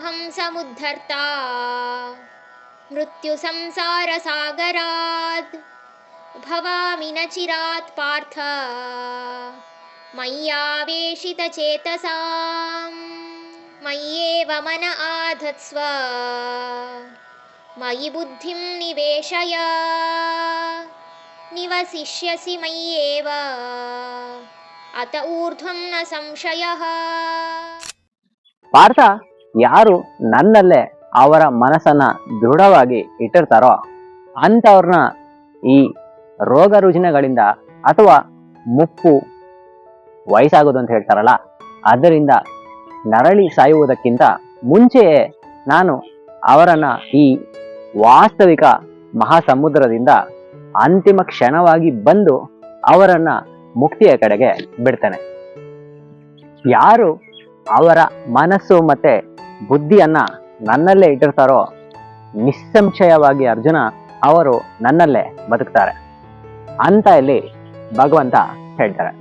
ಅಹಂ ಸಮುದ್ಧರ್ತಾ ಮೃತ್ಯು ಸಂಸಾರ ಸಾಗರಾತ್ ಭವಾಮಿ ನ ಚಿರಾತ್ ಪಾರ್ಥ ಮಯ್ಯಾವೇಶಿತ ಚೇತಸಾಂ ಮಯ್ಯೇವ ಮನ ಆಧತ್ಸ್ವ ಮಯಿ ಬುದ್ಧಿಂ ನಿವೇಶಯ ನಿವಸಿಷ್ಯಸಿ ಮಯ್ಯೇವ ಅತ ಊರ್ಧ್ವಂ ನ ಸಂಶಯಃ. ಪಾರ್ಥ, ಯಾರು ನನ್ನಲ್ಲೇ ಅವರ ಮನಸ್ಸನ್ನ ದೃಢವಾಗಿ ಇಟ್ಟಿರ್ತಾರೋ ಅಂಥವ್ರನ್ನ ಈ ರೋಗ ರುಜಿನಗಳಿಂದ ಅಥವಾ ಮುಪ್ಪು, ವಯಸ್ಸಾಗೋದು ಅಂತ ಹೇಳ್ತಾರಲ್ಲ, ಅದರಿಂದ ನರಳಿ ಸಾಯುವುದಕ್ಕಿಂತ ಮುಂಚೆಯೇ ನಾನು ಅವರನ್ನ ಈ ವಾಸ್ತವಿಕ ಮಹಾಸಮುದ್ರದಿಂದ ಅಂತಿಮ ಕ್ಷಣವಾಗಿ ಬಂದು ಅವರನ್ನ ಮುಕ್ತಿಯ ಕಡೆಗೆ ಬಿಡ್ತೇನೆ. ಯಾರು ಅವರ ಮನಸ್ಸು ಮತ್ತೆ ಬುದ್ಧಿಯನ್ನ ನನ್ನಲ್ಲೇ ಇಟ್ಟಿರ್ತಾರೋ ನಿಸ್ಸಂಶಯವಾಗಿ ಅರ್ಜುನ ಅವರು ನನ್ನಲ್ಲೇ ಬದುಕ್ತಾರೆ ಅಂತ ಇಲ್ಲಿ ಭಗವಂತ ಹೇಳ್ತಾರೆ.